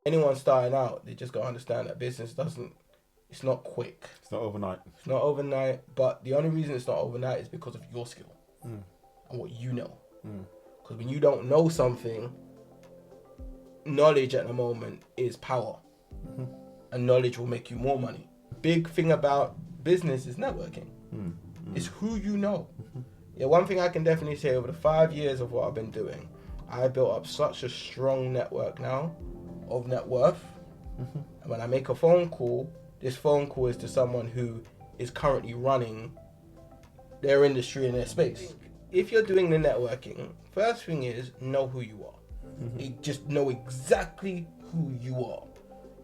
anyone starting out, they just got to understand that it's not quick. It's not overnight. It's not overnight, but the only reason it's not overnight is because of your skill and what you know. Because when you don't know something, knowledge at the moment is power. And knowledge will make you more money. Big thing about business is networking. It's who you know. Yeah, one thing I can definitely say, over the 5 years of what I've been doing, I built up such a strong network now of net worth. And when I make a phone call, this phone call is to someone who is currently running their industry in their space. If you're doing the networking, first thing is know who you are. Just know exactly who you are.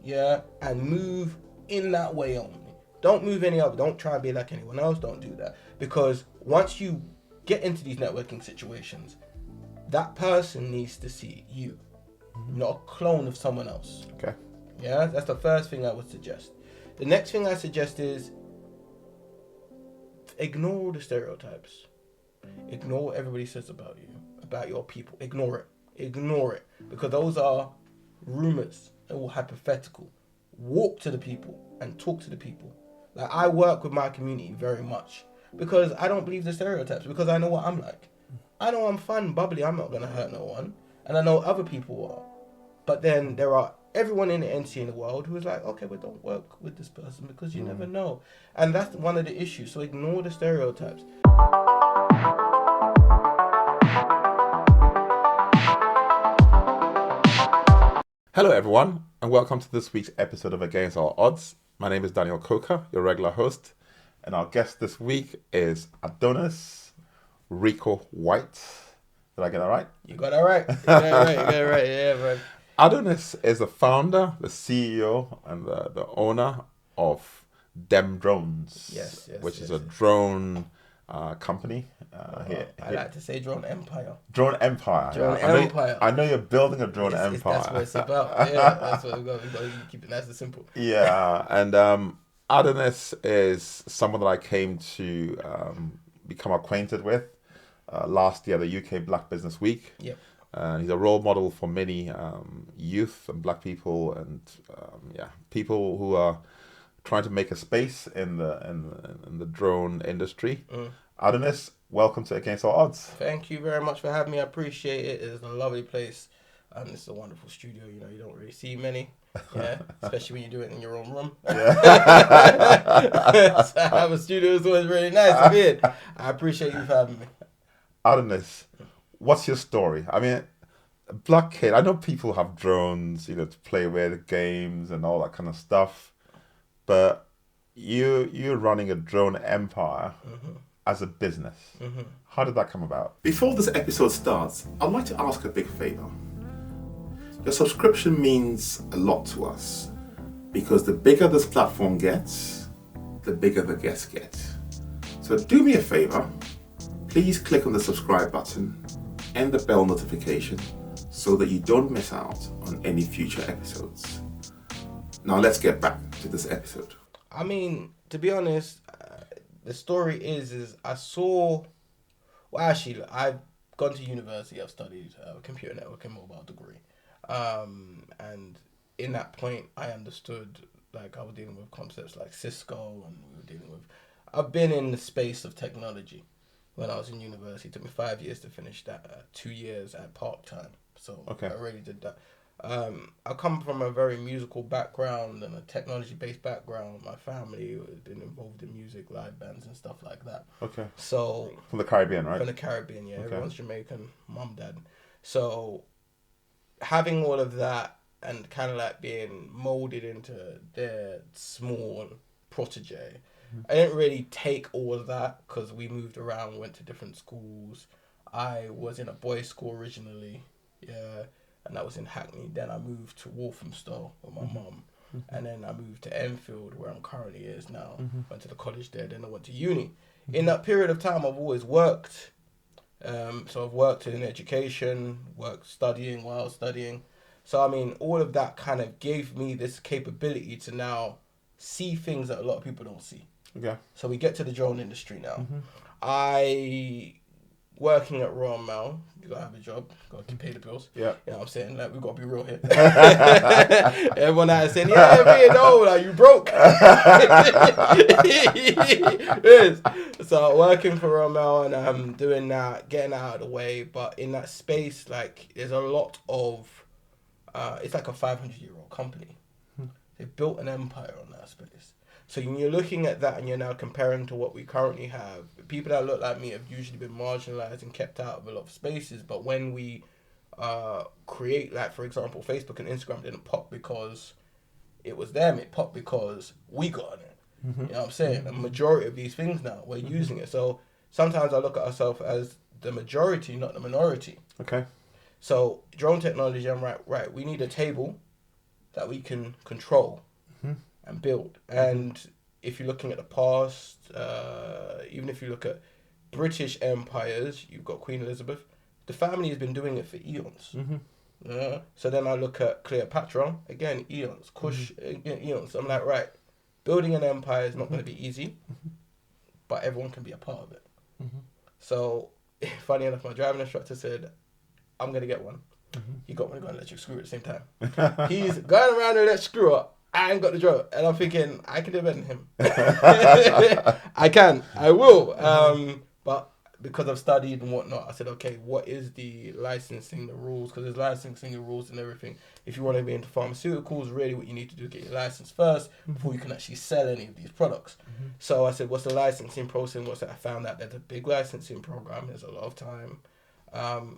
Yeah, and move in that way only. Don't move any other. Don't try and be like anyone else. Don't do that. Because once you get into these networking situations, that person needs to see you, not a clone of someone else. Okay. Yeah, that's the first thing I would suggest. The next thing I suggest is ignore all the stereotypes. Ignore what everybody says about you, about your people. Ignore it. Ignore it. Because those are rumors. They're all hypothetical. Walk to the people and talk to the people. Like, I work with my community very much because I don't believe the stereotypes, because I know what I'm like. I know I'm fun, bubbly, I'm not going to hurt no one. And I know other people are. But then there are everyone in the NC in the world who is like, okay, but don't work with this person because you never know. And that's one of the issues. So ignore the stereotypes. Hello everyone, and welcome to this week's episode of Against All Odds. My name is Daniel Coker, your regular host, and our guest this week is Adonis Reko White. Did I get that right? You got it right. You got it right. Yeah, man. Adonis is the founder, the CEO, and the owner of Demdrones, which is a drone company. I like to say drone empire. Drone empire. Drone empire. I know you're building a drone empire. That's what it's about. Yeah, that's what we've got to keep it nice and simple. Yeah, and Adonis is someone that I came to become acquainted with last year, the UK Black Business Week. Yep. He's a role model for many youth and black people, and people who are trying to make a space in the drone industry. Adonis, welcome to Against All Odds. Thank you very much for having me. I appreciate it. It's a lovely place. It's a wonderful studio. You know, you don't really see many. Yeah, especially when you do it in your own room. Yeah. So I have a studio is always really nice to be in. I appreciate you for having me. Adonis, what's your story? I mean, a black kid, I know people have drones, to play with, games and all that kind of stuff, but you're running a drone empire as a business. How did that come about? Before this episode starts, I'd like to ask a big favor. Your subscription means a lot to us, because the bigger this platform gets, the bigger the guests get. So do me a favor, please click on the subscribe button and the bell notification so that you don't miss out on any future episodes. Now let's get back to this episode. I mean, to be honest, the story is I saw... Well, actually, I've gone to university. I've studied computer network and mobile degree. And in that point, I understood, like, I was dealing with concepts like Cisco, and we were dealing with... I've been in the space of technology when I was in university. It took me 5 years to finish that, 2 years at part-time. So okay. I already did that. I come from a very musical background and a technology-based background. My family has been involved in music, live bands and stuff like that. Okay. So from the Caribbean, right? From the Caribbean, yeah. Okay. Everyone's Jamaican, mum, dad. So having all of that and kind of like being molded into their small protege, I didn't really take all of that because we moved around, went to different schools. I was in a boys' school originally, yeah. And that was in Hackney. Then I moved to Walthamstow with my mum. And then I moved to Enfield, where I'm currently is now. Went to the college there, then I went to uni. In that period of time, I've always worked. So I've worked in education, worked studying while studying. So, I mean, all of that kind of gave me this capability to now see things that a lot of people don't see. Okay. So we get to the drone industry now. I working at Royal Mail, you gotta have a job, gotta keep pay the bills. Yeah. You know what I'm saying? Like, we gotta be real here. Everyone out saying, yeah, man, no, like, you broke. Yes. So working for Royal Mail and doing that, getting out of the way, but in that space, like, there's a lot of, it's like a 500-year-old company. They built an empire on that space. So when you're looking at that and you're now comparing to what we currently have, people that look like me have usually been marginalized and kept out of a lot of spaces. But when we create, like, for example, Facebook and Instagram didn't pop because it was them. It popped because we got on it. You know what I'm saying? The majority of these things now, we're using it. So sometimes I look at ourselves as the majority, not the minority. Okay. So drone technology, I'm right, we need a table that we can control and build. And if you're looking at the past, even if you look at British empires, you've got Queen Elizabeth. The family has been doing it for eons. So then I look at Cleopatra, again, eons. Kush, eons. I'm like, right, building an empire is not going to be easy, but everyone can be a part of it. So, funny enough, my driving instructor said, I'm going to get one. He got one to go an electric screw at the same time. He's going around an electric screw. I ain't got the drill. And I'm thinking, I can do better than him. I can. I will. But because I've studied and whatnot, I said, okay, what is the licensing, the rules? Because there's licensing, the rules and everything. If you want to be into pharmaceuticals, really what you need to do is get your license first before you can actually sell any of these products. So I said, what's the licensing process? What's that? I found out there's a big licensing program. There's a lot of time.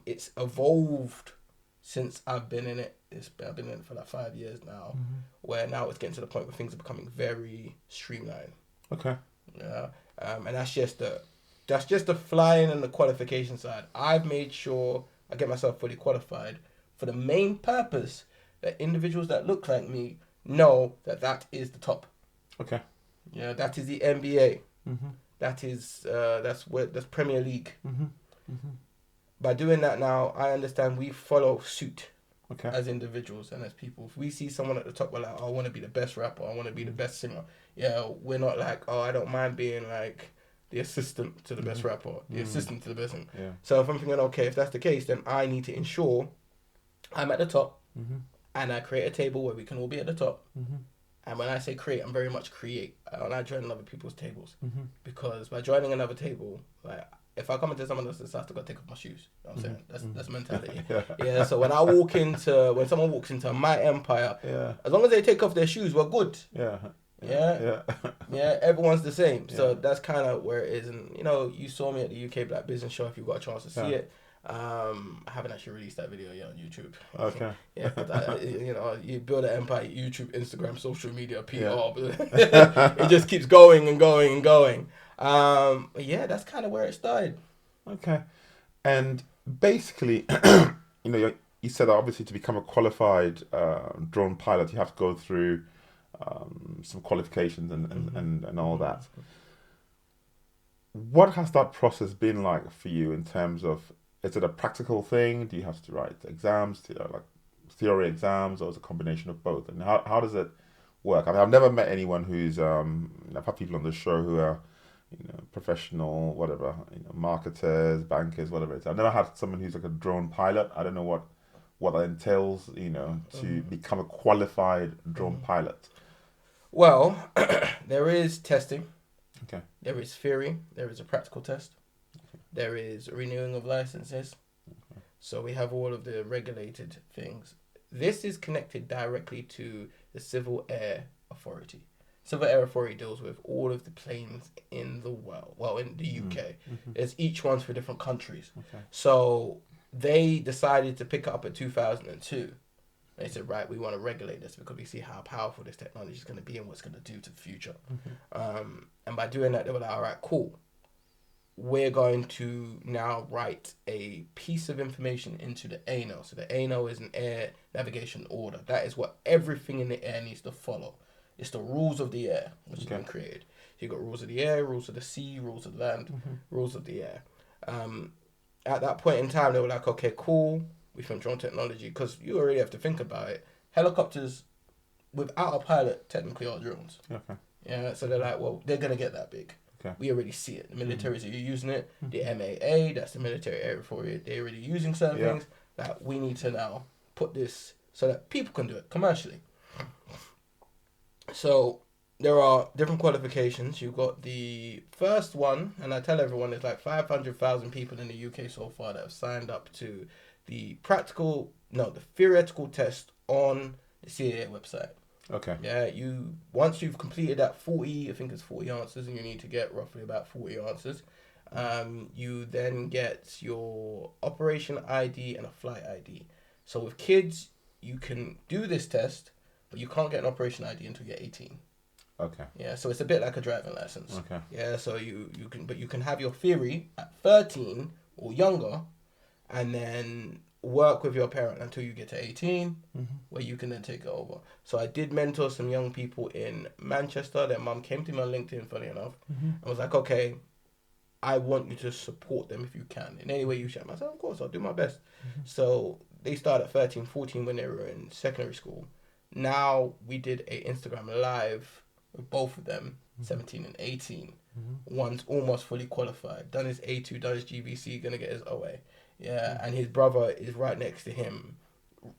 It's evolved since I've been in it. I've been in it for like 5 years now, where now it's getting to the point where things are becoming very streamlined. Okay. Yeah. And that's just the flying and the qualification side. I've made sure I get myself fully qualified for the main purpose that individuals that look like me know that is the top. Okay. Yeah, that is the NBA. That is that's Premier League. By doing that now, I understand we follow suit as individuals and as people. If we see someone at the top, we're like, oh, I want to be the best rapper. I want to be the best singer. Yeah, we're not like, oh, I don't mind being like the assistant to the best rapper, the assistant to the best singer. Yeah. So if I'm thinking, okay, if that's the case, then I need to ensure I'm at the top and I create a table where we can all be at the top. And when I say create, I'm very much create. And I join other people's tables. Because by joining another table, like, if I come into someone else's house, I've got to take off my shoes. You know what I'm saying? That's mentality. Yeah, so when someone walks into my empire, as long as they take off their shoes, we're good. Yeah, everyone's the same. So that's kind of where it is. And, you know, you saw me at the UK Black Business Show if you got a chance to see it. I haven't actually released that video yet on YouTube. Okay. Yeah, you know, you build an empire, YouTube, Instagram, social media, PR. It just keeps going and going and going. Yeah, that's kind of where it started. Okay. And basically, you know, you said obviously to become a qualified drone pilot, you have to go through some qualifications and all that. What has that process been like for you in terms of, is it a practical thing? Do you have to write exams, like theory exams, or is it a combination of both? And how does it work? I mean, I've never met anyone who's, I've had people on the show who are, you know, professional, whatever, you know, marketers, bankers, whatever it is. I've never had someone who's like a drone pilot. I don't know what that entails, you know, to become a qualified drone pilot. Well, there is testing. Okay. There is theory. There is a practical test. Okay. There is renewing of licenses. Okay. So we have all of the regulated things. This is connected directly to the Civil Air Authority. Civil Air Authority deals with all of the planes in the world. Well, in the UK. There's each one's for different countries. Okay. So they decided to pick it up in 2002. They said, right, we want to regulate this because we see how powerful this technology is going to be and what it's going to do to the future. And by doing that, they were like, all right, cool. We're going to now write a piece of information into the ANO. So the ANO is an air navigation order. That is what everything in the air needs to follow. It's the rules of the air, which has been created. You've got rules of the air, rules of the sea, rules of land, rules of the air. At that point in time, they were like, okay, cool. We think drone technology, because you already have to think about it. Helicopters, without a pilot, technically are drones. Okay. Yeah, so they're like, well, they're going to get that big. Okay. We already see it. The militaries are using it. The MAA, that's the military area for it. They're already using certain things. That we need to now put this so that people can do it commercially. So there are different qualifications. You've got the first one, and I tell everyone there's like 500,000 people in the UK so far that have signed up to the theoretical test on the CAA website. Okay. Yeah, once you've completed that 40, I think it's 40 answers, and you need to get roughly about 40 answers. You then get your operation ID and a flight ID. So with kids, you can do this test, but you can't get an operation ID until you're 18. Okay. Yeah, so it's a bit like a driving license. Okay. Yeah, so you can have your theory at 13 or younger, and then work with your parent until you get to 18, where you can then take it over. So I did mentor some young people in Manchester. Their mum came to me on LinkedIn, funny enough, and was like, okay, I want you to support them if you can. In any way you can. I said, of course, I'll do my best. So they started at 13, 14 when they were in secondary school. Now we did a Instagram live with both of them, 17 and 18. One's almost fully qualified. Done his A2, done his GVC, gonna get his OA. Yeah, and his brother is right next to him,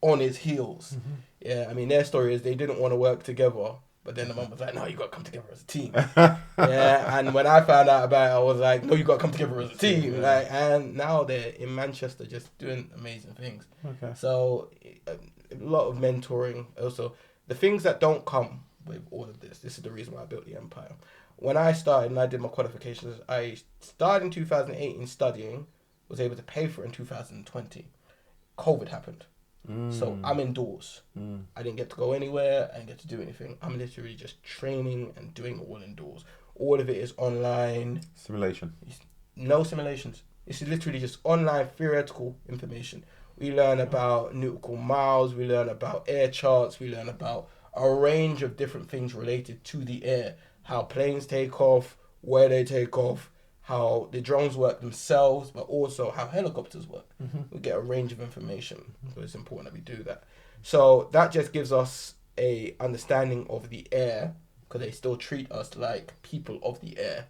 on his heels. Yeah, I mean, their story is they didn't want to work together, but then the mum was like, no, you got to come together as a team. Yeah, and when I found out about it, I was like, no, you got to come together as a team. Like, and now they're in Manchester just doing amazing things. Okay. So a lot of mentoring. Also, the things that don't come with all of this is the reason why I built the empire. When I started and I did my qualifications, I started in 2018 studying, was able to pay for it in 2020. COVID happened. So I'm indoors. I didn't get to go anywhere. I didn't get to do anything. I'm literally just training and doing it all indoors. All of it is online. Simulation. No simulations. It's literally just online theoretical information. We learn about nautical miles. We learn about air charts. We learn about a range of different things related to the air. How planes take off, where they take off, how the drones work themselves, but also how helicopters work. We get a range of information, so it's important that we do that. So that just gives us a understanding of the air, because they still treat us like people of the air.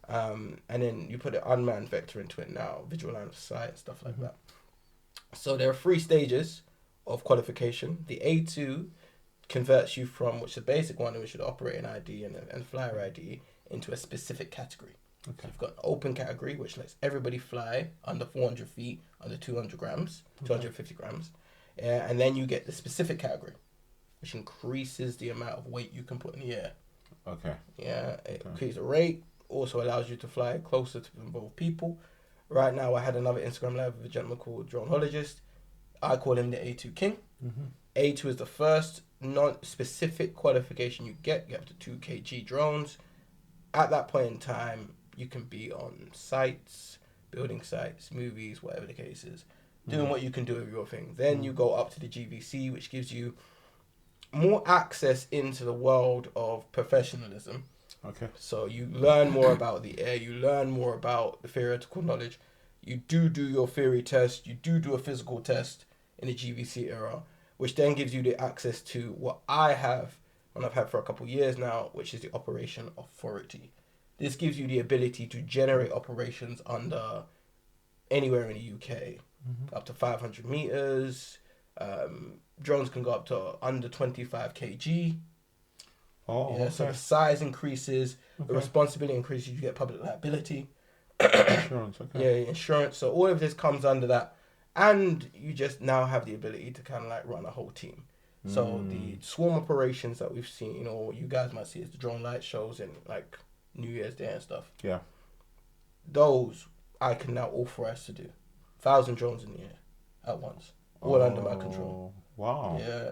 And then you put an unmanned vector into it now, visual line of sight and stuff like that. So there are 3 stages of qualification. The A2 converts you from, which is the basic one, which is operating ID and flyer ID, into a specific category. Okay. So you've got an open category, which lets everybody fly under 400 feet, under 200 grams, 250 grams. And then you get the specific category, which increases the amount of weight you can put in the air. Okay. Yeah, it increases the rate, also allows you to fly closer to both people. Right now, I had another Instagram live with a gentleman called Dronehologist. I call him the A2 King. A2 is the first non-specific qualification you get. You have the 2 kg drones. At that point in time, you can be on sites, building sites, movies, whatever the case is, doing what you can do with your thing. Then you go up to the GVC, which gives you more access into the world of professionalism. Okay. So you learn more about the air, you learn more about the theoretical knowledge. You do your theory test, you do a physical test in the GVC era, which then gives you the access to what I have, and I've had for a couple of years now, which is the operation authority. This gives you the ability to generate operations under anywhere in the UK, up to 500 meters. Drones can go up to under 25 kg. Oh, yeah, okay. So the size increases, the responsibility increases, you get public liability. Insurance, okay. Yeah, insurance. So all of this comes under that. And you just now have the ability to kind of like run a whole team. So the swarm operations that we've seen, or you guys might see as the drone light shows in like New Year's Day and stuff. Yeah. Those I can now authorize to do. 1,000 drones in the air at once. All under my control. Wow. Yeah.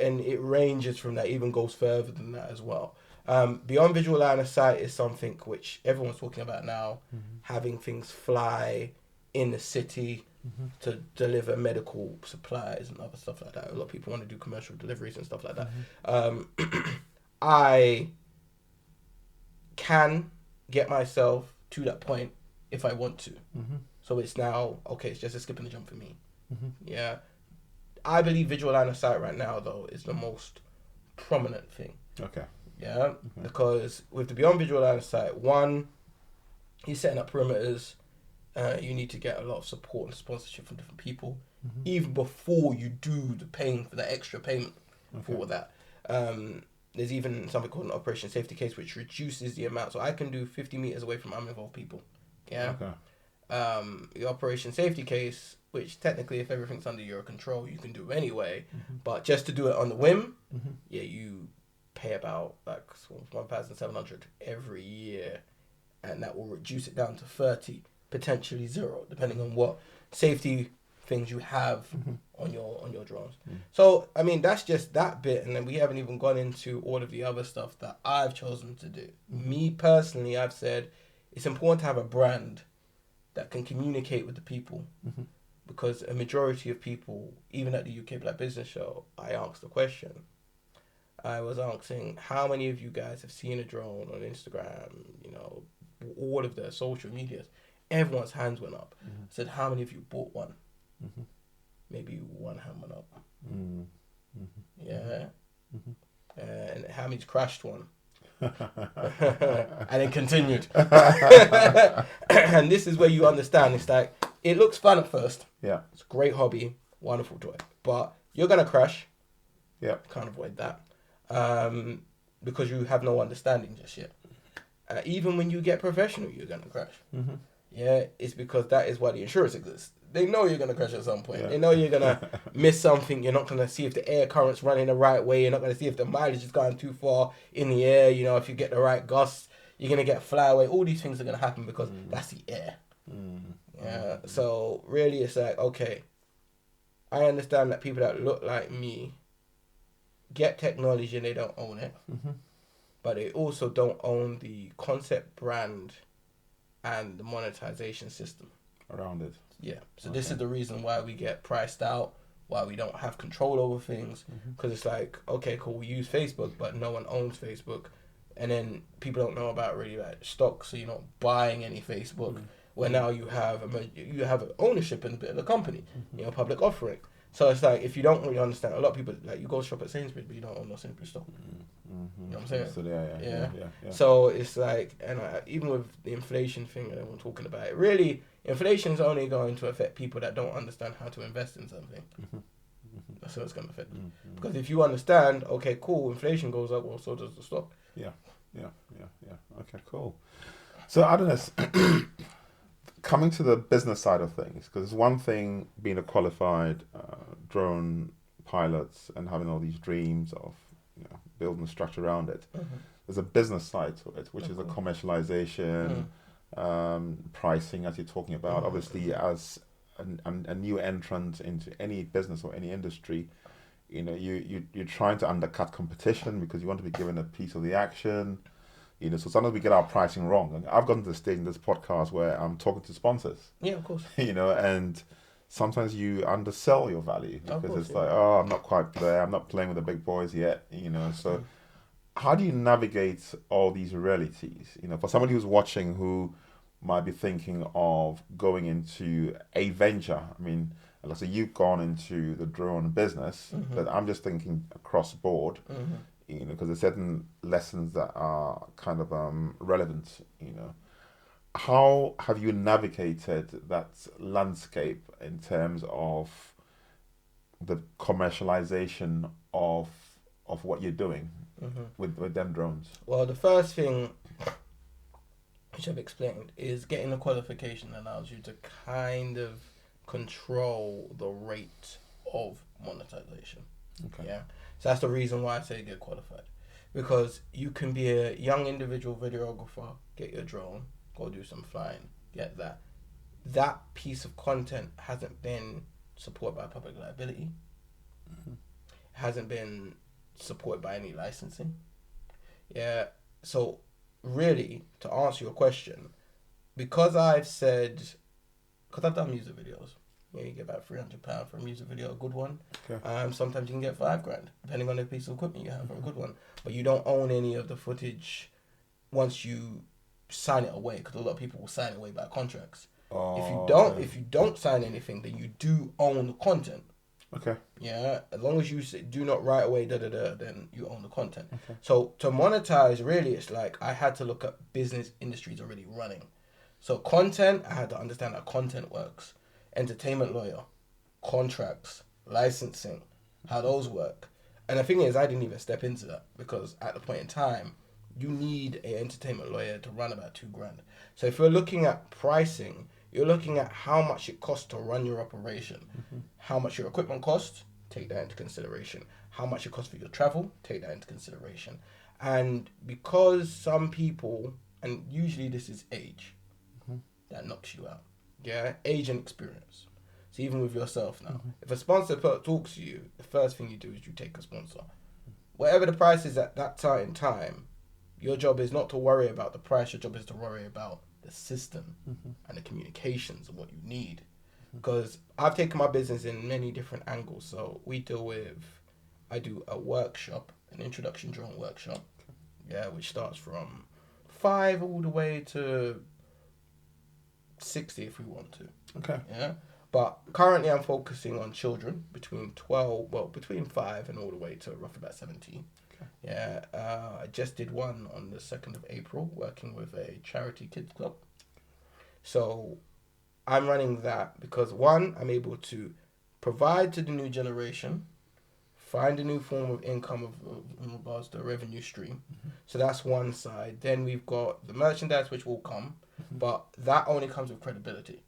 And it ranges from that, even goes further than that as well. Beyond visual line of sight is something which everyone's talking about now, having things fly in the city to deliver medical supplies and other stuff like that. A lot of people want to do commercial deliveries and stuff like that. I can get myself to that point if I want to. So it's now, okay, it's just a skip and a jump for me. Yeah. I believe visual line of sight right now, though, is the most prominent thing. Okay. Yeah, because with the beyond visual line of sight, one, He's setting up perimeters. You need to get a lot of support and sponsorship from different people, even before you do the paying for the extra payment for that. There's even something called an operation safety case, which reduces the amount. So I can do 50 meters away from uninvolved people. Yeah. Okay. The operation safety case, which technically, if everything's under your control, you can do anyway. But just to do it on the whim, yeah, you pay about like 1,700 every year, and that will reduce it down to 30, potentially 0, depending on what safety things you have on your drones. So I mean, that's just that bit, and then we haven't even gone into all of the other stuff that I've chosen to do. Me personally, I've said it's important to have a brand that can communicate with the people, because a majority of people, even at the UK Black Business Show, I asked the question. I was asking, how many of you guys have seen a drone on Instagram, you know, all of their social medias? Everyone's hands went up. I said, how many of you bought one? Maybe one hand went up. Yeah. And how many's crashed one? And it continued. And this is where you understand, it's like, it looks fun at first. Yeah. It's a great hobby, wonderful toy. But you're going to crash. Yeah. Can't avoid that. Because you have no understanding just yet. Even when you get professional, you're going to crash. Yeah, it's because that is why the insurance exists. They know you're going to crash at some point. Yeah. They know you're going to miss something. You're not going to see if the air current's running the right way. You're not going to see if the mileage is going too far in the air. You know, if you get the right gusts, you're going to get flyaway. All these things are going to happen because that's the air. Yeah. So really, it's like, okay, I understand that people that look like me get technology and they don't own it. But they also don't own the concept, brand, and the monetization system around it. Yeah. So this is the reason why we get priced out, why we don't have control over things. Because it's like, okay, cool, we use Facebook, but no one owns Facebook. And then people don't know about really like stocks, so you're not buying any Facebook. Where now you have ownership in the company, you know, public offering. So it's like, if you don't really understand, a lot of people, like, you go shop at Sainsbury's, but you don't own no Sainsbury's stock. You know what I'm saying? So, yeah. So it's like, and even with the inflation thing that we're talking about, really, inflation is only going to affect people that don't understand how to invest in something. That's how it's going to affect them. Because if you understand, okay, cool, inflation goes up, well, so does the stock. Yeah. Okay, cool. So, Adonis, coming to the business side of things, because it's one thing being a qualified drone pilot and having all these dreams of, you know, building a structure around it. There's a business side to it, which is the commercialization, pricing, as you're talking about. Obviously, as a new entrant into any business or any industry, you know, you're trying to undercut competition because you want to be given a piece of the action. You know, so sometimes we get our pricing wrong. And I've gotten to the stage in this podcast where I'm talking to sponsors. Yeah, of course. You know, and sometimes you undersell your value because it's like, oh, I'm not quite there. I'm not playing with the big boys yet. You know, so how do you navigate all these realities? You know, for somebody who's watching who might be thinking of going into a venture. I mean, let's say you've gone into the drone business, but I'm just thinking across the board. You know, because there's certain lessons that are kind of relevant, you know. How have you navigated that landscape in terms of the commercialization of what you're doing with Demdrones? Well, the first thing, which I've explained, is getting the qualification allows you to kind of control the rate of monetization. Okay. Yeah. So that's the reason why I say get qualified. Because you can be a young individual videographer, get your drone, go do some flying, get that. That piece of content hasn't been supported by public liability. Hasn't been supported by any licensing. Yeah. So really, to answer your question, because I've done music videos. You get about £300 for a music video, a good one. Okay. Sometimes you can get $5,000, depending on the piece of equipment you have for a good one. But you don't own any of the footage once you sign it away, because a lot of people will sign it away by contracts. If you don't sign anything, then you do own the content. Okay. Yeah, as long as you do not write away then you own the content. Okay. So to monetize, really, it's like I had to look at business industries already running. So content, I had to understand how content works. Entertainment lawyer, contracts, licensing, how those work. And the thing is, I didn't even step into that because at the point in time, you need an entertainment lawyer to run about $2,000. So if you're looking at pricing, you're looking at how much it costs to run your operation, how much your equipment costs, take that into consideration. How much it costs for your travel, take that into consideration. And because some people, and usually this is age, that knocks you out. Yeah, age and experience. So even with yourself now, if a sponsor talks to you, the first thing you do is you take a sponsor. Whatever the price is at that time, your job is not to worry about the price. Your job is to worry about the system and the communications and what you need. Because I've taken my business in many different angles. So I do a workshop, an introduction drone workshop, which starts from 5 all the way to 60 if we want to. Okay. Yeah. But currently I'm focusing on children between 5 and all the way to roughly about 17. Okay. Yeah. I just did one on the 2nd of April working with a charity kids club. So I'm running that because one, I'm able to provide to the new generation, find a new form of income in regards to a revenue stream. So that's one side. Then we've got the merchandise, which will come, but that only comes with credibility.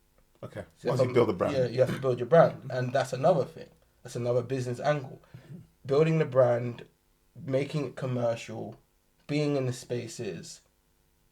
Okay. So once you build a brand. Yeah, you have to build your brand. And that's another thing. That's another business angle. Building the brand, making it commercial, being in the spaces,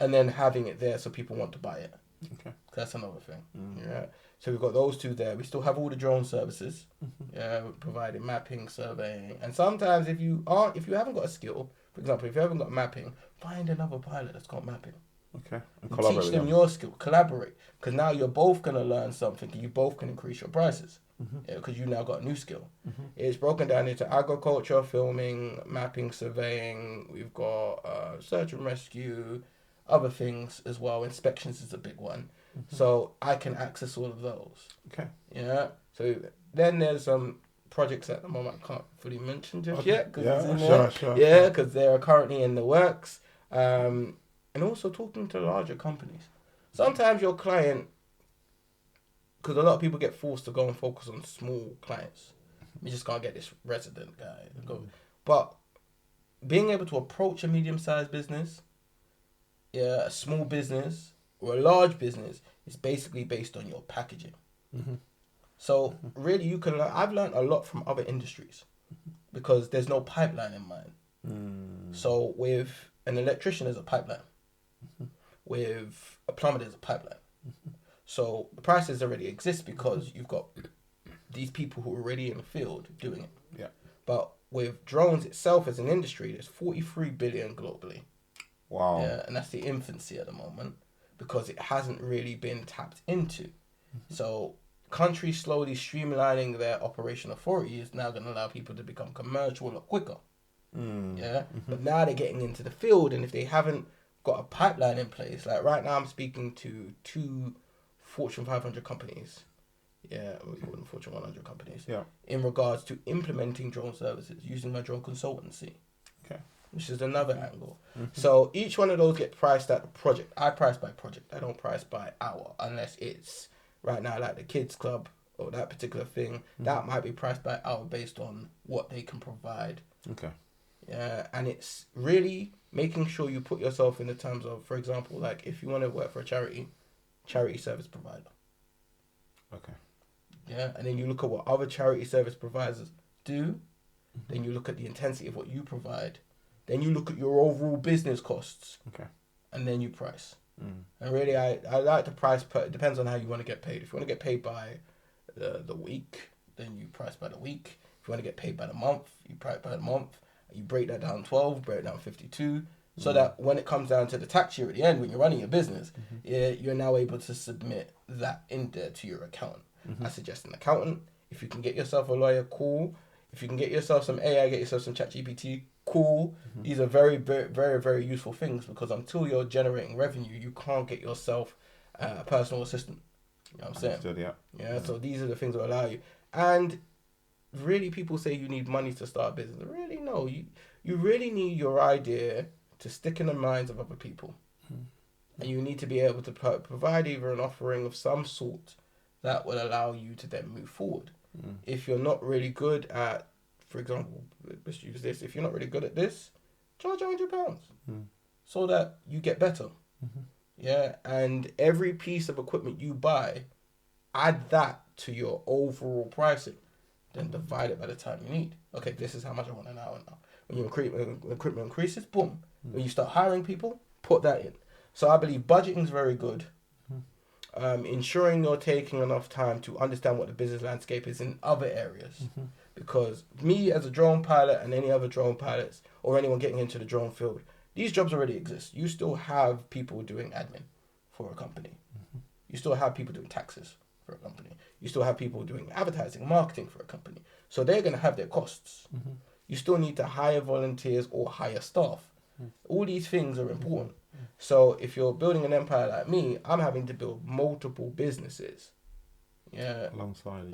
and then having it there so people want to buy it. Okay. That's another thing. Yeah. So we've got those two there. We still have all the drone services. Yeah, we're providing mapping, surveying. And sometimes if you haven't got a skill, for example, if you haven't got mapping, find another pilot that's got mapping. Okay. And teach them your skill, collaborate. Because now you're both going to learn something and you both can increase your prices. Because you now got a new skill. It's broken down into agriculture, filming, mapping, surveying. We've got search and rescue, other things as well. Inspections is a big one. So I can access all of those. Okay. Yeah. So then there's some projects at the moment I can't fully mention just yet. Sure. Yeah, because they're currently in the works. And also talking to larger companies. Sometimes your client, because a lot of people get forced to go and focus on small clients. You just can't get this resident guy. But being able to approach a medium-sized business, a small business, or a large business is basically based on your packaging. So really you can learn. I've learned a lot from other industries because there's no pipeline in mine. So with an electrician, there's a pipeline. With a plumber, there's a pipeline. So the prices already exist because you've got these people who are already in the field doing it. Yeah. But with drones itself as an industry, there's 43 billion globally. Wow. Yeah, and that's the infancy at the moment because it hasn't really been tapped into. So countries slowly streamlining their operation authority is now going to allow people to become commercial a lot quicker. Yeah. But now they're getting into the field, and if they haven't got a pipeline in place, like right now I'm speaking to 2 Fortune 500 companies. Yeah, we call them Fortune 100 companies. Yeah. In regards to implementing drone services using my drone consultancy. Okay. Which is another angle. So each one of those get priced at the project. I price by project. I don't price by hour unless it's right now like the kids club or that particular thing. That might be priced by hour based on what they can provide. Okay. Yeah, and it's really making sure you put yourself in the terms of, for example, like if you want to work for a charity service provider. Okay. Yeah, and then you look at what other charity service providers do. Then you look at the intensity of what you provide. Then you look at your overall business costs. Okay. And then you price. And really, I like to price it depends on how you want to get paid. If you want to get paid by the week, then you price by the week. If you want to get paid by the month, you price by the month. You break that down 12, break it down 52, so that when it comes down to the tax year at the end, when you're running your business, you're now able to submit that in there to your accountant. I suggest an accountant. If you can get yourself a lawyer, cool. If you can get yourself some AI, get yourself some ChatGPT, cool. These are very, very, very, very useful things because until you're generating revenue, you can't get yourself a personal assistant. You know what I'm saying? Understood, yeah. So these are the things that allow you. And really, people say you need money to start a business. Really, no. You really need your idea to stick in the minds of other people. And you need to be able to provide either an offering of some sort that will allow you to then move forward. If you're not really good at, for example, let's use this. If you're not really good at this, charge £100 so that you get better. Yeah, and every piece of equipment you buy, add that to your overall pricing, then divide it by the time you need. Okay, this is how much I want an hour now. When your equipment increases, boom. When you start hiring people, put that in. So I believe budgeting is very good. Ensuring you're taking enough time to understand what the business landscape is in other areas. Because me as a drone pilot and any other drone pilots or anyone getting into the drone field, these jobs already exist. You still have people doing admin for a company. You still have people doing taxes for a company. You still have people doing advertising, marketing for a company. So they're going to have their costs. You still need to hire volunteers or hire staff. All these things are important. So if you're building an empire like me, I'm having to build multiple businesses. Yeah.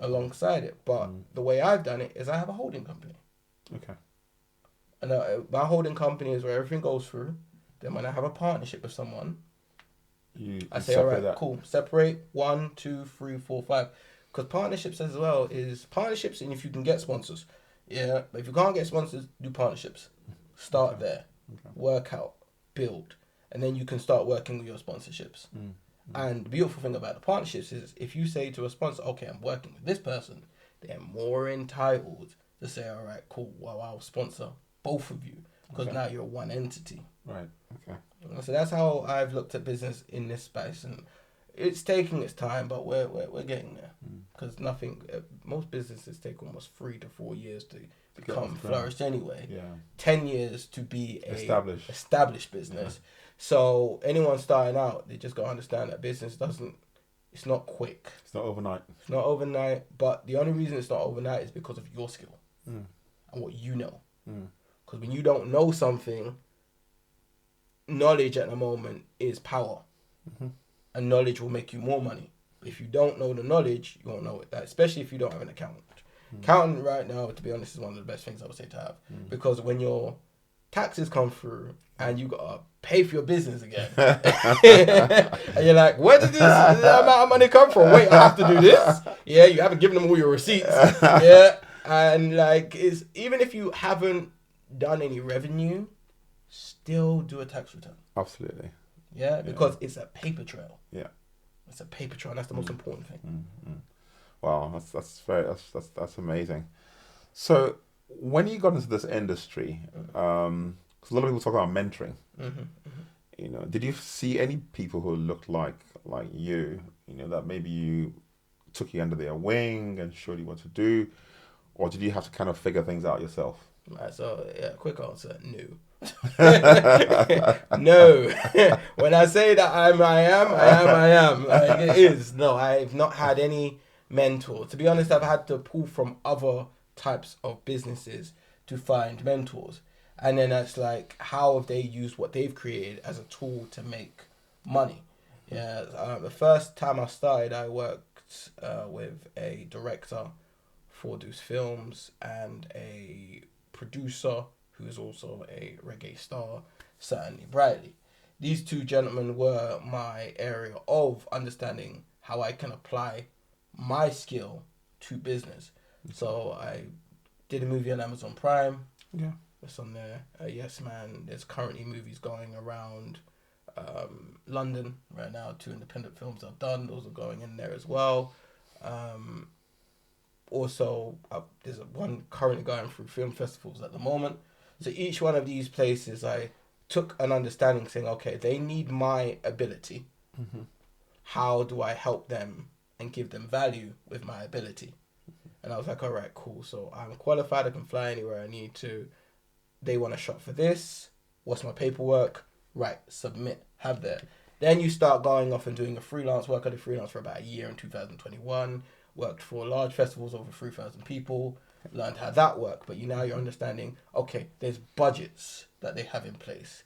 Alongside it. But the way I've done it is I have a holding company. Okay. And my holding company is where everything goes through. Then when I have a partnership with someone, I say, all right, cool. Separate 1, 2, 3, 4, 5. Because partnerships as well is partnerships, and if you can get sponsors. Yeah. But if you can't get sponsors, do partnerships. Start there. Work out. Build. And then you can start working with your sponsorships. And the beautiful thing about the partnerships is if you say to a sponsor, okay, I'm working with this person, they're more entitled to say, all right, cool, well, I'll sponsor both of you because now you're one entity. Right. Okay. So that's how I've looked at business in this space, and it's taking its time, but we're getting there. Because most businesses take almost 3 to 4 years to become flourished anyway. 10 years to be a established business. So anyone starting out, they just got to understand that business it's not quick. It's not overnight. It's not overnight, but the only reason it's not overnight is because of your skill and what you know. Because when you don't know something, knowledge at the moment is power. And knowledge will make you more money. But if you don't know the knowledge, you won't know it. Especially if you don't have an accountant. Accountant right now, to be honest, is one of the best things I would say to have. Because when your taxes come through and you got to pay for your business again. And you're like, where did this amount of money come from? Wait, I have to do this? Yeah, you haven't given them all your receipts. Yeah. And like, even if you haven't done any revenue, still do a tax return. Absolutely. Yeah, because it's a paper trail. Yeah. It's a paper trail. And that's the most important thing. Wow, that's amazing. So when you got into this industry, because a lot of people talk about mentoring. You know, did you see any people who looked like you? You know, that maybe you took you under their wing and showed you what to do, or did you have to kind of figure things out yourself? Right, so yeah, quick answer, no. No. When I say that I am. Like, it is. No, I've not had any mentor. To be honest, I've had to pull from other types of businesses to find mentors. And then that's like, how have they used what they've created as a tool to make money? Yeah. The first time I started, I worked with a director for Deuce Films and a producer who is also a reggae star, Certainly Brightly. These two gentlemen were my area of understanding how I can apply my skill to business. So I did a movie on Amazon Prime. Yeah. It's on there. Yes Man. There's currently movies going around London right now. 2 independent films I've done. Those are going in there as well. Also, there's one currently going through film festivals at the moment. So each one of these places, I took an understanding saying, okay, they need my ability. How do I help them and give them value with my ability? And I was like, all right, cool. So I'm qualified. I can fly anywhere I need to. They want a shot for this. What's my paperwork? Right, submit. Have that. Then you start going off and doing a freelance work. I did freelance for about a year in 2021. Worked for large festivals, over 3,000 people. Learned how that worked. But now you're understanding, okay, there's budgets that they have in place.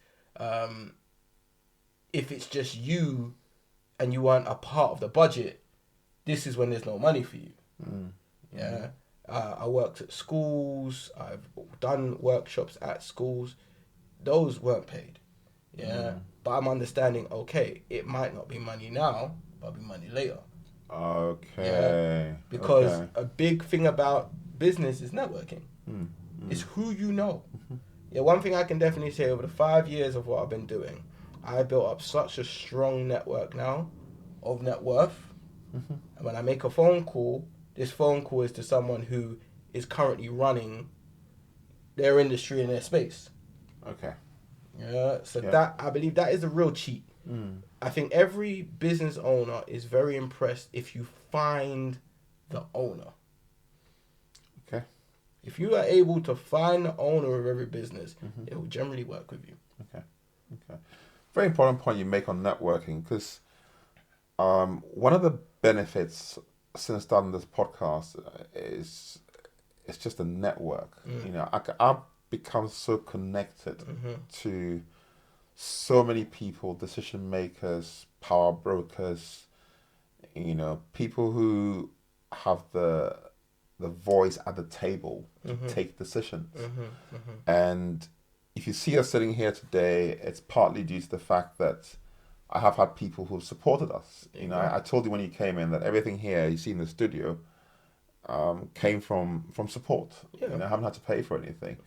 If it's just you and you aren't a part of the budget, this is when there's no money for you. Yeah. I worked at schools. I've done workshops at schools. Those weren't paid. Yeah. but I'm understanding, okay, it might not be money now, but it'll be money later. Okay. Yeah? Because okay. a big thing about business is networking. It's who you know. Yeah, one thing I can definitely say, over the 5 years of what I've been doing, I built up such a strong network now of net worth. And when I make a phone call, this phone call is to someone who is currently running their industry in their space. Okay. Yeah, so that, I believe that is a real cheat. I think every business owner is very impressed if you find the owner. Okay. If you are able to find the owner of every business, it will generally work with you. Okay. Very important point you make on networking, because one of the benefits since starting this podcast is it's just a network. You know, I've become so connected to so many people, decision makers, power brokers, you know, people who have the voice at the table to take decisions. And if you see us sitting here today, it's partly due to the fact that I have had people who have supported us. You know, I told you when you came in that everything here you see in the studio came from support. You know, I haven't had to pay for anything.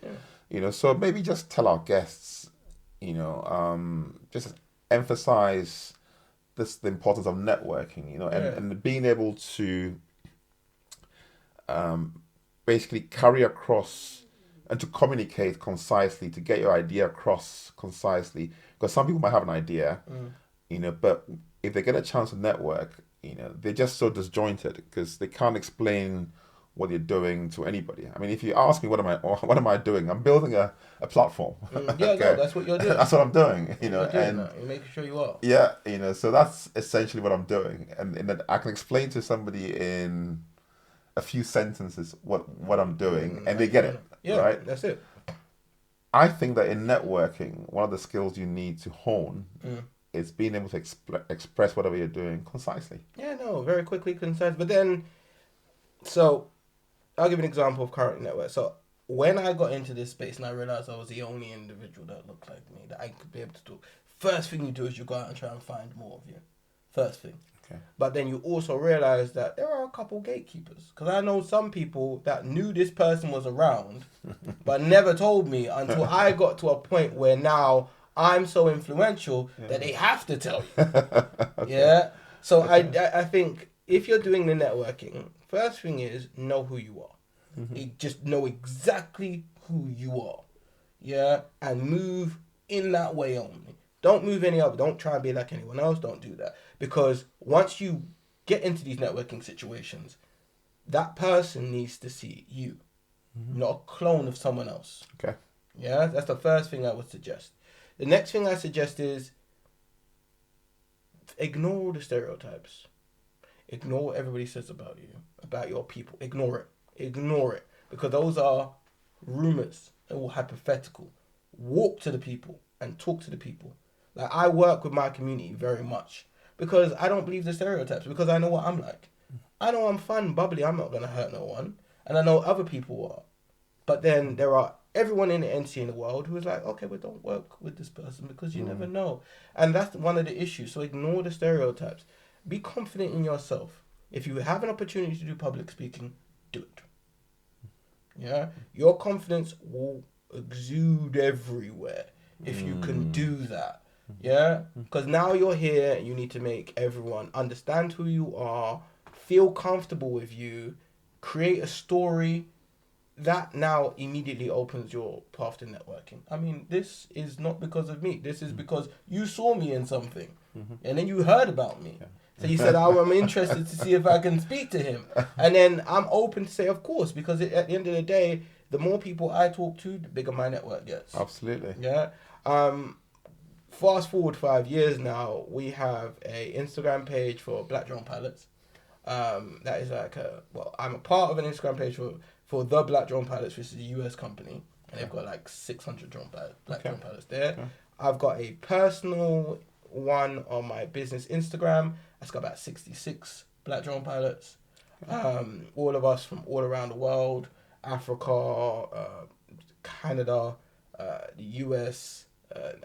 You know, so maybe just tell our guests, you know, just emphasize the importance of networking, you know, and being able to basically carry across and to communicate concisely, to get your idea across concisely. Because some people might have an idea, you know, but if they get a chance to network, you know, they're just so disjointed because they can't explain what you're doing to anybody. I mean, if you ask me what am I doing, I'm building a platform. Yeah, no, that's what you're doing. That's what I'm doing, you know, you're making sure you are. Yeah, you know, so that's essentially what I'm doing, and that I can explain to somebody in a few sentences what I'm doing, and they get it. Yeah, right? That's it. I think that in networking, one of the skills you need to hone is being able to express whatever you're doing concisely. Yeah, no, very quickly, concise. But then, so I'll give you an example of current network. So when I got into this space and I realized I was the only individual that looked like me, that I could be able to talk, first thing you do is you go out and try and find more of you. First thing. Okay. But then you also realize that there are a couple gatekeepers. Because I know some people that knew this person was around, but never told me until I got to a point where now I'm so influential that they have to tell you. Okay. Yeah. So I think if you're doing the networking, first thing is know who you are. You just know exactly who you are. Yeah. And move in that way only. Don't move any other. Don't try and be like anyone else. Don't do that. Because once you get into these networking situations, that person needs to see you, not a clone of someone else. Okay. Yeah, that's the first thing I would suggest. The next thing I suggest is ignore all the stereotypes. Ignore what everybody says about you, about your people. Ignore it. Ignore it. Because those are rumors. They're all hypothetical. Walk to the people and talk to the people. Like, I work with my community very much because I don't believe the stereotypes, because I know what I'm like. I know I'm fun, bubbly, I'm not going to hurt no one. And I know other people are. But then there are everyone in the entity in the world who is like, okay, well, don't work with this person because you never know. And that's one of the issues. So ignore the stereotypes. Be confident in yourself. If you have an opportunity to do public speaking, do it. Yeah? Your confidence will exude everywhere if you can do that. Yeah? Because now you're here and you need to make everyone understand who you are, feel comfortable with you, create a story. That now immediately opens your path to networking. I mean, this is not because of me. This is because you saw me in something. And then you heard about me. So you said, oh, I'm interested to see if I can speak to him. And then I'm open to say, of course, because at the end of the day, the more people I talk to, the bigger my network gets. Absolutely. Yeah. Fast forward 5 years now, we have a Instagram page for Black Drone Pilots. That is like I'm a part of an Instagram page for the Black Drone Pilots, which is a US company. And they've got like 600 Black Drone Pilots there. Okay. I've got a personal one on my business Instagram. That's got about 66 Black Drone Pilots. All of us from all around the world, Africa, Canada, the US,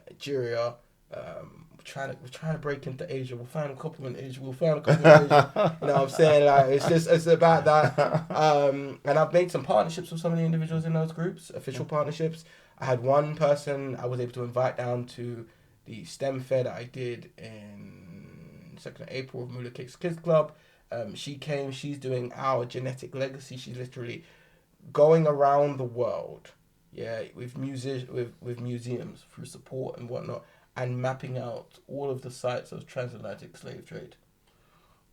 Nigeria, we're trying to break into Asia. We'll find a couple in Asia. We'll find a couple in Asia. You know what I'm saying? Like it's about that. And I've made some partnerships with some of the individuals in those groups, official partnerships. I had one person I was able to invite down to the STEM fair that I did in 2nd of April with Mula Kids Club. She came. She's doing our genetic legacy. She's literally going around the world, with museums through support and whatnot, and mapping out all of the sites of transatlantic slave trade.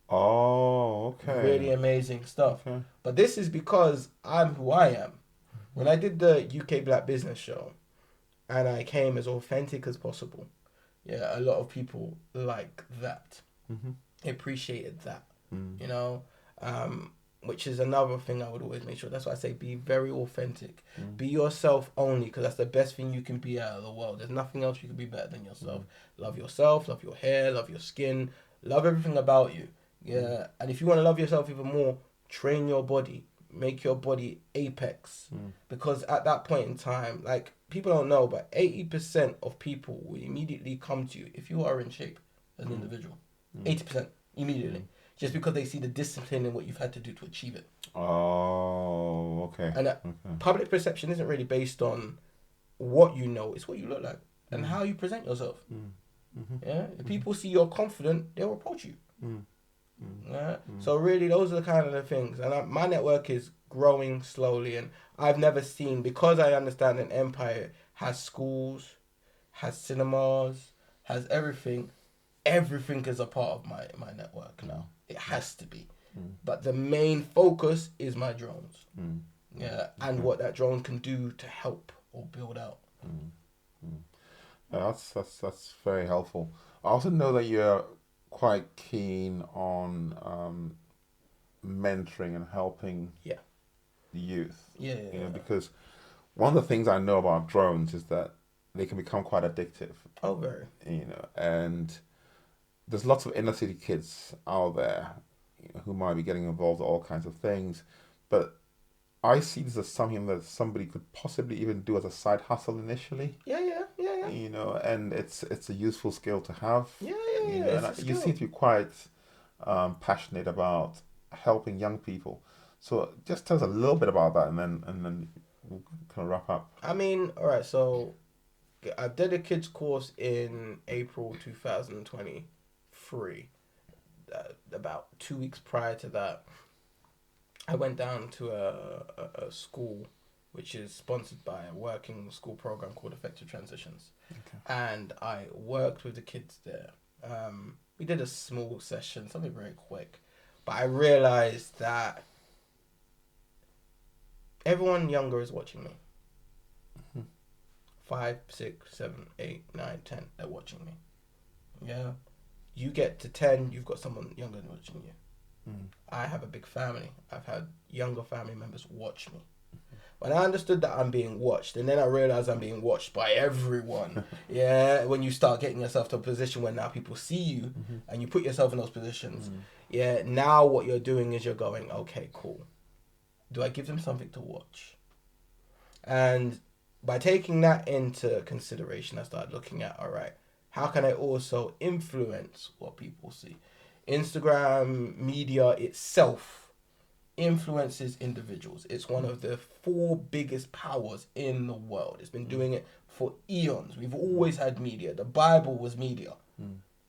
Oh, okay. Really amazing stuff. Okay. But this is because I'm who I am. When I did the UK Black Business Show, and I came as authentic as possible, a lot of people like that. They appreciated that, you know, which is another thing I would always make sure. That's why I say be very authentic. Be yourself only, because that's the best thing you can be out of the world. There's nothing else you can be better than yourself. Love yourself, love your hair, love your skin, love everything about you. Yeah, and if you want to love yourself even more, train your body. Make your body apex. Because at that point in time, like, people don't know, but 80% of people will immediately come to you if you are in shape as an individual. 80% immediately. Just because they see the discipline in what you've had to do to achieve it. Oh, okay. And public perception isn't really based on what you know, it's what you look like and how you present yourself. Yeah, if people see you're confident, they'll approach you. Yeah. So really, those are the kind of the things. And my network is growing slowly, and I've never seen, because I understand an empire has schools, has cinemas, has everything. Everything is a part of my network now. It has to be. But the main focus is my drones. Yeah, and what that drone can do to help or build out. Yeah, that's very helpful. I also know that you're quite keen on mentoring and helping the youth. Yeah. You know, because one of the things I know about drones is that they can become quite addictive. Oh, very. You know, and there's lots of inner city kids out there, you know, who might be getting involved in all kinds of things, but I see this as something that somebody could possibly even do as a side hustle initially. Yeah. You know, and it's a useful skill to have. Yeah. You know, and you seem to be quite passionate about helping young people. So just tell us a little bit about that, and then we'll kind of wrap up. I mean, all right. So I did a kids course in April 2023. About 2 weeks prior to that, I went down to a school which is sponsored by a working school program called Effective Transitions. Okay. And I worked with the kids there. We did a small session, something very quick. But I realized that everyone younger is watching me. 5, 6, 7, 8, 9, 10, they're watching me. Yeah. You get to 10, you've got someone younger than watching you. I have a big family. I've had younger family members watch me. When I understood that I'm being watched, and then I realized I'm being watched by everyone. Yeah, when you start getting yourself to a position where now people see you and you put yourself in those positions. Yeah, now what you're doing is you're going, okay, cool. Do I give them something to watch? And by taking that into consideration, I started looking at, all right, how can I also influence what people see? Instagram media itself influences individuals. It's one of the 4 biggest powers in the world. It's been doing it for eons. We've always had media. The Bible was media.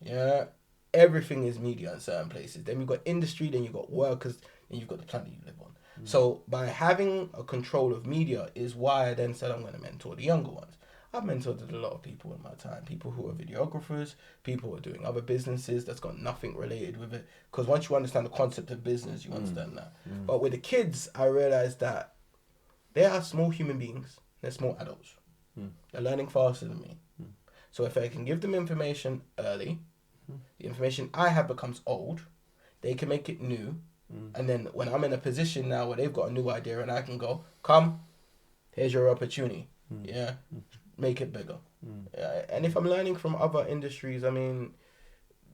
Yeah, everything is media in certain places. Then you've got industry, then you've got workers, then you've got the planet you live on. So by having a control of media is why I then said I'm going to mentor the younger ones. I've mentored a lot of people in my time. People who are videographers, people who are doing other businesses that's got nothing related with it. Because once you understand the concept of business, you understand that. But with the kids, I realized that they are small human beings. They're small adults. They're learning faster than me. So if I can give them information early, the information I have becomes old. They can make it new. And then when I'm in a position now where they've got a new idea and I can go, come, here's your opportunity. Yeah. Make it bigger. And if I'm learning from other industries, I mean,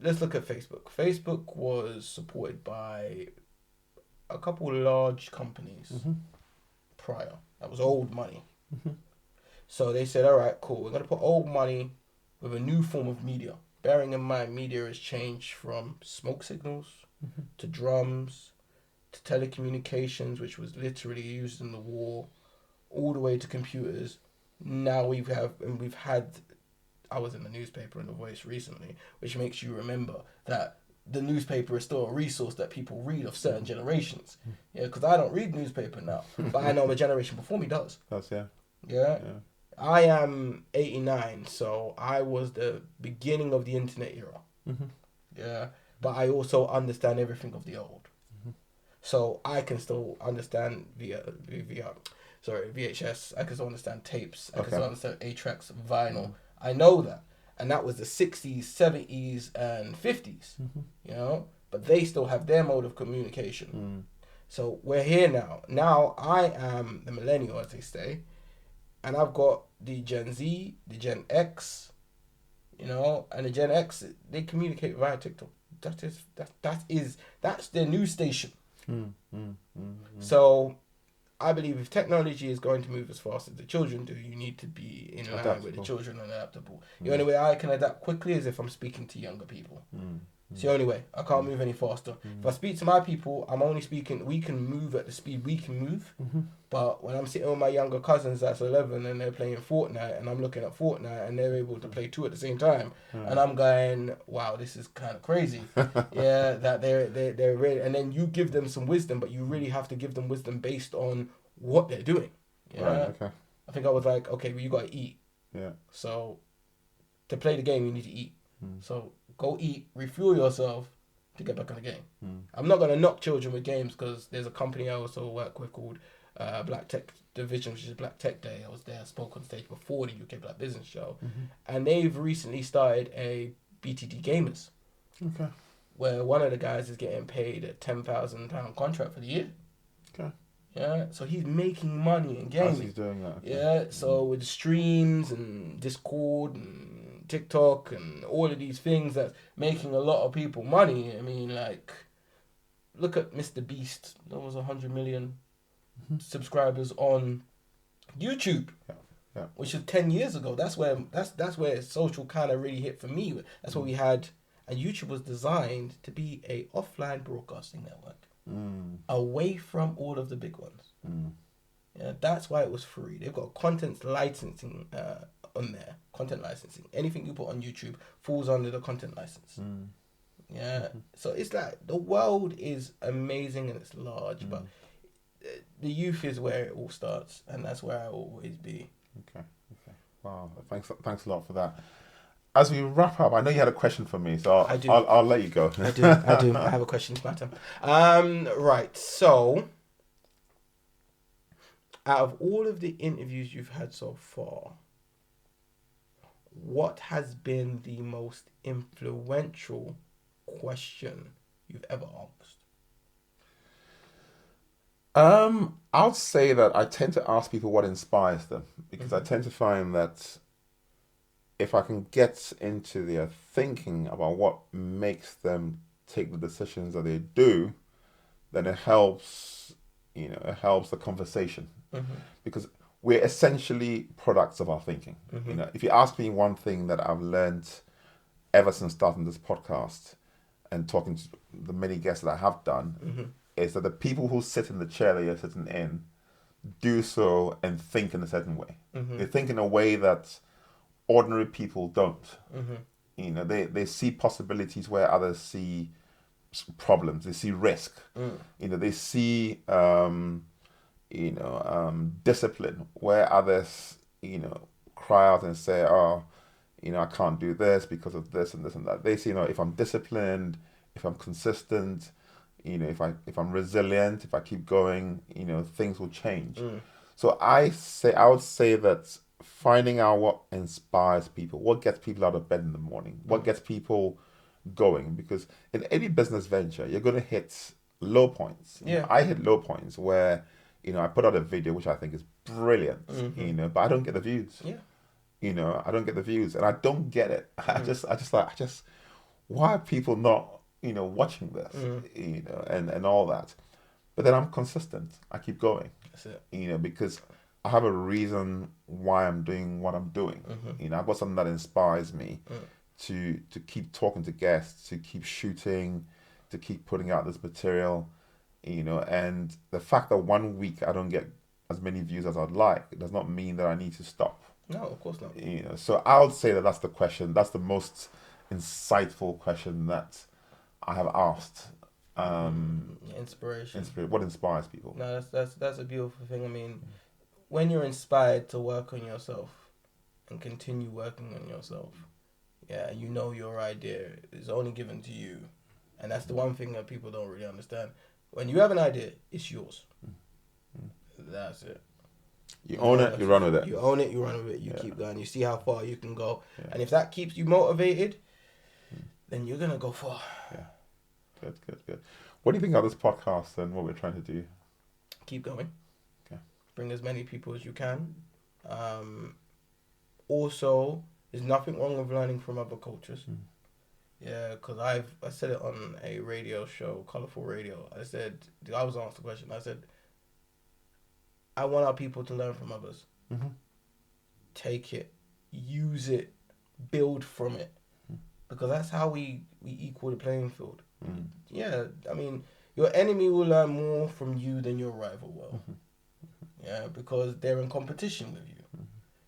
let's look at Facebook. Facebook was supported by a couple large companies prior. That was old money. So they said, all right, cool. We're going to put old money with a new form of media. Bearing in mind, media has changed from smoke signals to drums to telecommunications, which was literally used in the war, all the way to computers. Now we've had. I was in the newspaper and The Voice recently, which makes you remember that the newspaper is still a resource that people read of certain generations. Yeah, because I don't read newspaper now, but I know the generation before me does. Yeah. Yeah. I am 89, so I was the beginning of the internet era. Yeah, but I also understand everything of the old. So I can still understand VHS. I can still understand tapes. I can still understand 8-tracks, vinyl. I know that. And that was the 60s, 70s, and 50s, you know? But they still have their mode of communication. So we're here now. Now I am the millennial, as they say. And I've got the Gen Z, the Gen X, you know? And the Gen X, they communicate via TikTok. That's their news station. So I believe if technology is going to move as fast as the children do, you need to be in line with the children and adaptable. The only way I can adapt quickly is if I'm speaking to younger people. It's the only way. I can't move any faster. If I speak to my people, I'm only speaking, we can move at the speed we can move. But when I'm sitting with my younger cousins that's 11 and they're playing Fortnite and I'm looking at Fortnite and they're able to play 2 at the same time, and I'm going, wow, this is kind of crazy. Yeah, that they're really, and then you give them some wisdom, but you really have to give them wisdom based on what they're doing. Yeah. Right, okay. I think I was like, okay, well, you got to eat. Yeah. So to play the game, you need to eat. So go eat, refuel yourself to get back on the game. I'm not going to knock children with games because there's a company I also work with called Black Tech Division, which is Black Tech Day. I was there, I spoke on stage before the UK Black Business Show. And they've recently started a BTD Gamers. Okay. Where one of the guys is getting paid a £10,000 contract for the year. Okay. Yeah, so he's making money in gaming. As he's doing that. Okay. Yeah, so with streams and Discord and TikTok and all of these things that's making a lot of people money. I mean, like, look at Mr. Beast. There was 100 million subscribers on YouTube, which is 10 years ago. That's where social kind of really hit for me. That's what we had, and YouTube was designed to be a offline broadcasting network. Away from all of the big ones. Yeah, that's why it was free. They've got content licensing on there. Content licensing. Anything you put on YouTube falls under the content license. Yeah. So it's like the world is amazing and it's large, but the youth is where it all starts, and that's where I will always be. Okay. Wow. Thanks a lot for that. As we wrap up, I know you had a question for me, so I'll let you go. I do. I have a question to matter. Right. So, out of all of the interviews you've had so far, what has been the most influential question you've ever asked? I'll say that I tend to ask people what inspires them, because I tend to find that if I can get into their thinking about what makes them take the decisions that they do, then it helps, it helps the conversation. Because we're essentially products of our thinking. If you ask me one thing that I've learned ever since starting this podcast and talking to the many guests that I have done, is that the people who sit in the chair that you're sitting in do so and think in a certain way. They think in a way that ordinary people don't. They see possibilities where others see problems. They see risk. They see discipline where others cry out and say, I can't do this because of this and this and that. They see, if I'm disciplined, if I'm consistent, if I'm resilient, if I keep going, things will change. So I would say that finding out what inspires people, what gets people out of bed in the morning, what gets people going, because in any business venture, you're going to hit low points. I hit low points where, I put out a video, which I think is brilliant, but I don't get the views. I don't get the views, and I don't get it. I just, why are people not, watching this, and all that? But then I'm consistent. I keep going. That's it. Because I have a reason why I'm doing what I'm doing. You know, I've got something that inspires me to keep talking to guests, to keep shooting, to keep putting out this material. You know, and the fact that 1 week I don't get as many views as I'd like, it does not mean that I need to stop. No, of course not. You know, so I would say that that's the question. That's the most insightful question that I have asked. Inspiration. What inspires people? No, that's a beautiful thing. I mean, when you're inspired to work on yourself and continue working on yourself, yeah, you know your idea is only given to you, and that's the one thing that people don't really understand. When you have an idea, it's yours. That's it. You own it, you run with it. You own it, you run with it. You keep going. You see how far you can go, and if that keeps you motivated, then you're gonna go far. Yeah. Good. What do you think of this podcast and what we're trying to do? Keep going. Okay. Bring as many people as you can. Also, there's nothing wrong with learning from other cultures. Yeah, because I said it on a radio show, Colourful Radio. I was asked the question. I said, I want our people to learn from others. Take it, use it, build from it, because that's how we equal the playing field. Yeah, I mean, your enemy will learn more from you than your rival will. Yeah, because they're in competition with you.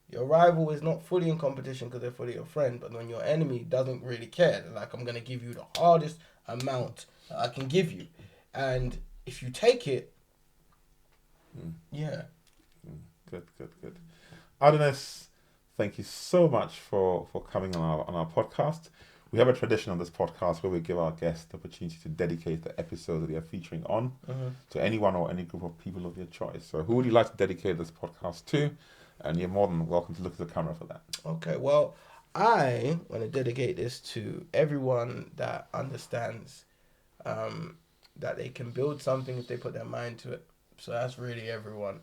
Your rival is not fully in competition because they're fully your friend, but when your enemy doesn't really care, they're like, I'm going to give you the hardest amount that I can give you. And if you take it, yeah. Good. Adonis, thank you so much for coming on our podcast. We have a tradition on this podcast where we give our guests the opportunity to dedicate the episode that they are featuring on to anyone or any group of people of your choice. So who would you like to dedicate this podcast to? And you're more than welcome to look at the camera for that. Okay, well, I want to dedicate this to everyone that understands that they can build something if they put their mind to it. So that's really everyone.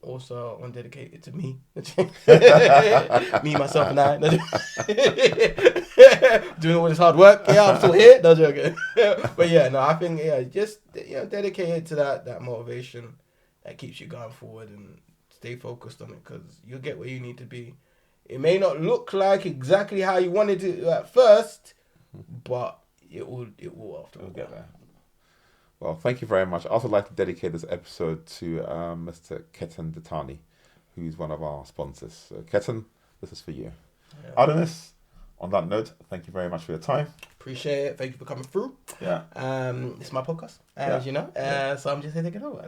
Also, I want to dedicate it to me. Me, myself, and I. Doing all this hard work. Yeah, I'm still here. No joking. But yeah, no, I think, just, dedicate it to that motivation that keeps you going forward and stay focused on it, because you'll get where you need to be. It may not look like exactly how you wanted it at first, but it will after a while. Get there. Well, thank you very much. I'd also like to dedicate this episode to Mr. Ketan Datani, who's one of our sponsors. So, Ketan, this is for you. Yeah. Adonis, on that note, thank you very much for your time. Appreciate it. Thank you for coming through. Yeah. It's my podcast, as you know. So I'm just here taking over.